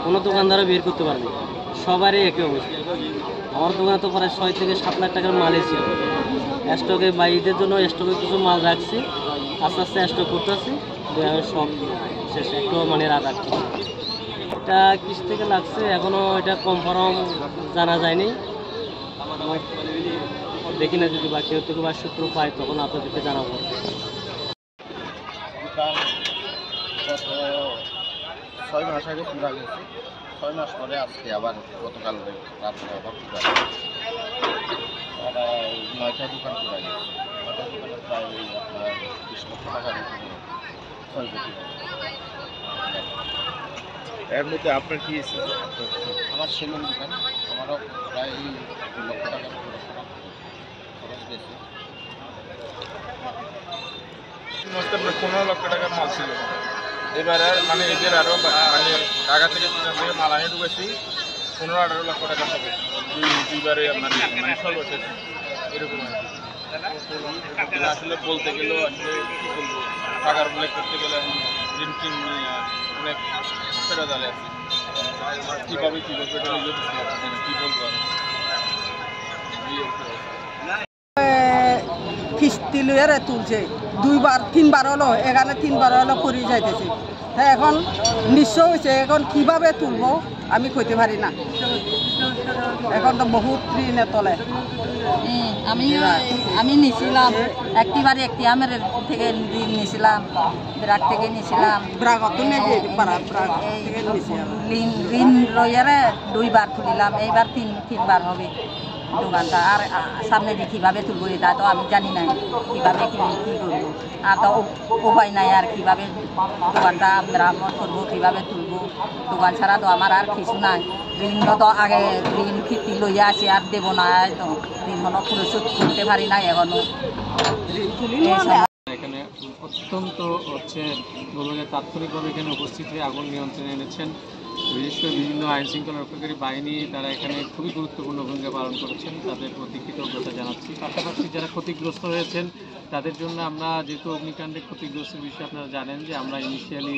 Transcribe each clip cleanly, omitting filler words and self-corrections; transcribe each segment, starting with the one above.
কোনো দোকানদারও বের করতে পারবে, সবারই একই অবস্থা। আমার দোকানে তো প্রায় 6 থেকে 7 লাখ টাকার মালই ছিল স্টকে। বা ঈদের জন্য স্টকে কিছু মাল রাখছি, আস্তে আস্তে স্টক করতেছি, সব শেষ, একটু মানে রাখছি। এটা কিস থেকে লাগছে এখনও এটা কনফার্ম জানা যায়নি, দেখি না, যদি বা কেউ থেকে বা সূত্র পাই তখন আপনাদেরকে জানাবো। 6 মাস আগে পুরা গেছে, 6 মাস পরে আজকে আবার গতকাল রাত্রে আবার পুরা গেছে। 9টা দোকান পুরা গেছে। 9টা দোকানে প্রায় আপনার 20 লক্ষ টাকার উপরে ক্ষয়ক্ষতি হবে। এর মধ্যে আপনার কি আমার সেলুন দোকান, আমারও প্রায় 2 লক্ষ টাকার উপরে খরচ গেছে। 15 লক্ষ টাকার মাল ছিল। এবার আর মানে এদের আরও মানে ঢাকা থেকে মাল আনিয়ে ঢুকেছি 15-18 লক্ষ টাকা হবে দুইবারে মানে সর্বশেষ এরকম আর কি। আসলে বলতে গেলেও আসলে কী বলবো, টাকার উল্লেখ করতে গেলে ঋণ টিন অনেক ফেরা জালে আছে। কীভাবে কী করবে এটা নিজেও বুঝতে পারছি না, কী বলবো আমি। কিস্তি লইয়ারে তুলছে 2-3 বার হলো, এখানে 3 বার হলো করে যাইতেছে। হ্যাঁ, এখন নিঃস্ব হয়েছে, এখন কিভাবে তুলবো আমি কইতে পারি না। এখন তো বহুত ঋণে তলে। আমি নিছিলাম একটিবারে একটি আমের থেকে ঋণ নিছিলাম, ব্রাক থেকে নিছিলাম। ঋণ লইয়ারে 2 বার তুলিলাম, এইবার 3বার হবে দোকানটা। আর সামনে দিয়ে কীভাবে তুলবো এটা তো আমি জানি না, কীভাবে কী করবো। আর তো উপায় নাই, আর কীভাবে দোকানটা মেরামত করবো, কীভাবে তুলবো। দোকান ছাড়া তো আমার আর কিছু নাই। ঋণ তো আগে ঋণ ফিরতি লইয়া আসি, আর দেবো না, তো ঋণ হলো পরিশোধ করতে পারি না এখনো। এখানে অত্যন্ত তাৎক্ষণিকভাবে এখানে উপস্থিত হয়ে আগুন নিয়ন্ত্রণে এনেছেন। বিশেষ করে বিভিন্ন আইন শৃঙ্খলা রক্ষাকারী বাহিনী, তারা এখানে খুবই গুরুত্বপূর্ণ ভূমিকা পালন করেছেন, তাদের প্রতি কৃতজ্ঞতা জানাচ্ছি। পাশাপাশি যারা ক্ষতিগ্রস্ত হয়েছেন তাদের জন্য আমরা, যেহেতু অগ্নিকাণ্ডে ক্ষতিগ্রস্তের বিষয়ে আপনারা জানেন যে আমরা ইনিশিয়ালি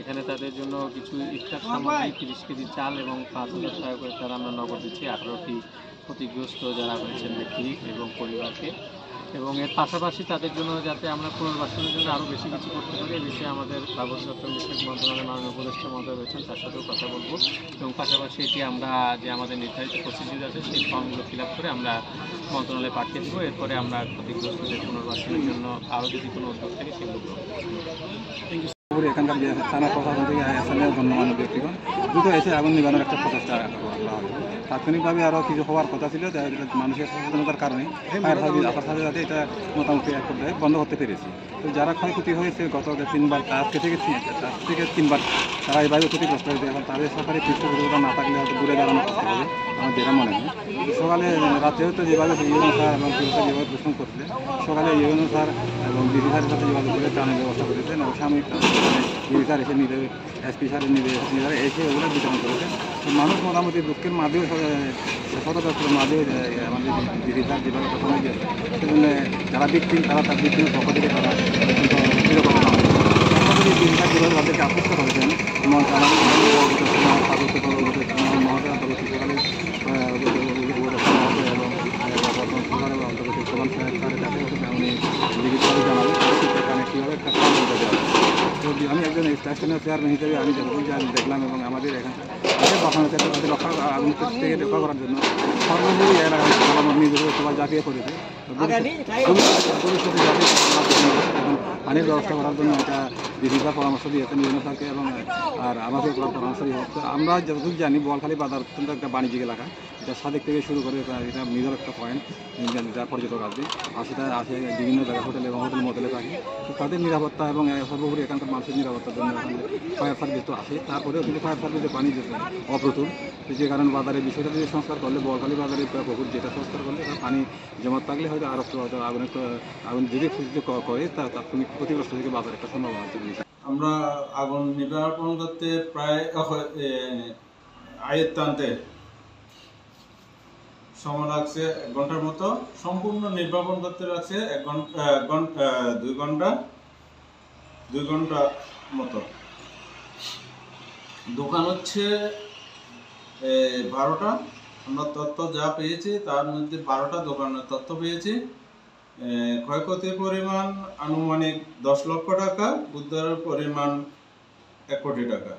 এখানে তাদের জন্য কিছু ইফতার সামগ্রী, 30 কেজি চাল এবং 5,000 টাকা করে তারা আমরা নগদ দিচ্ছি 18টি ক্ষতিগ্রস্ত যারা হয়েছেন ব্যক্তি এবং পরিবারকে। এবং এর পাশাপাশি তাদের জন্য যাতে আমরা পুনর্বাসনের জন্য আরও বেশি কিছু করতে পারি, এই বিষয়ে আমাদের পার্বত্য বিষয়ক মন্ত্রণালয়ের মাননীয় উপদেষ্টা মহোদয় রয়েছেন, তার সাথেও কথা বলবো। এবং পাশাপাশি এটি আমরা যে আমাদের নির্ধারিত প্রসিডিউর আছে সেই ফর্মগুলো ফিল আপ করে আমরা মন্ত্রণালয়ে পাঠিয়ে দেবো। এরপরে আমরা ক্ষতিগ্রস্তদের পুনর্বাসনের জন্য আরও যদি কোনো উদ্যোগ থাকে সেগুলো এখানকার যে থানা প্রশাসন থেকে স্থানীয় গণ্যমান্য ব্যক্তিগণ দ্রুত এসে আগুন নিবানোর একটা প্রচেষ্টা করা হবে। তাৎক্ষণিকভাবে আরও কিছু হওয়ার কথা ছিল, মানুষের সচেতনতার কারণে ফায়ার সার্ভিস আসার সাথে সাথে এটা মোটামুটি এক পর্যায়ে বন্ধ করতে পেরেছি। তো যারা ক্ষয়ক্ষতি হয়েছে গত 3বার, আজকে থেকে 3বার তারা এইভাবে ক্ষতিগ্রস্ত হয়েছে। এখন তাদের সরকারি পৃষ্ঠপোষকতা না থাকলে হয়তো দূরে দাঁড়ানো করতে হবে, আমার যেটা মনে হয়। সকালে রাত্রেও তো যেভাবে ইউনো স্যার এবং যেভাবে প্রশ্ন করছিলেন, সকালে ইউনো স্যার এবং ডিসি স্যারের সাথে যেভাবে করে ত্রাণের ব্যবস্থা করেছেন, সাময়িক ডিসি স্যার এসে নিজে, এসপি স্যারের নিজেরা এসে ওগুলো বিতরণ করেছেন। তো মানুষ মোটামুটি দুঃখের মাঝেও, শতব্যস্তের মাঝেও আমাদের ডিসি স্যার যেভাবে সময় দিয়েছে, সেজন্য যারা ভিকটিম তারা তার ভিকটিমের পক্ষ থেকে তারা ডিসি স্যার যেভাবে তাদেরকে আকৃষ্ট করেছেন, আমি একজন স্টেশনের চেয়ারম্যান হিসেবে আমি যতক্ষণ আমি দেখলাম, এবং আমাদের এখানে বাসানোর ক্ষেত্রে তাদের আগুন থেকে রক্ষা করার জন্য সর্বোপরি নিজেদের সবাই ঝাঁপিয়ে পড়েছে। ভবিষ্যতে যাতে পানির ব্যবস্থা করার জন্য এটা ডিসির পরামর্শ দিয়েছেন বিভিন্ন স্যারকে, এবং আর আমাদের পরামর্শ দিয়ে আমরা যতটুকু জানি বোয়ালখালী বাজার অত্যন্ত একটা বাণিজ্যিক এলাকা। এটা সাদেক থেকে শুরু করে এটা নিজের একটা পয়েন্ট, যা পর্যটক আসবে, আর সেটা আসে বিভিন্ন জায়গায় হোটেল এবং হোটেল মোটেলে থাকে। তো তাদের নিরাপত্তা এবং সর্বোপরি এখানকার মানুষের নিরাপত্তার জন্য ফায়ার সার্ভিস তো আসে, তারপরেও কিন্তু ফায়ার সার্ভিসের পানি অপ্রতুল, যে কারণে বাজারের বিষয়টা যদি সংস্কার করলে, বোয়ালখালী বাজারের পুকুর যেটা সংস্কার করলে পানি জমা থাকলে হয়তো আরও আগুন যদি করে তাৎক্ষণিক ক্ষতিগ্রস্ত থেকে বাজার একটা সম্ভাবনা আছে। আমরা আগুন নির্বাপন করতে প্রায় আয়ত্ত আনতে সময় লাগছে 1 ঘন্টার মতো, সম্পূর্ণ নির্বাপন করতে লাগছে 2 ঘন্টা মতো। দোকান হচ্ছে 12টা। আমরা তথ্য যা পেয়েছি তার মধ্যে 12টা দোকানের তথ্য পেয়েছি। ক্ষয়ক্ষতির পরিমাণ আনুমানিক 10 লক্ষ টাকা, উদ্ধারের পরিমাণ 1 কোটি টাকা।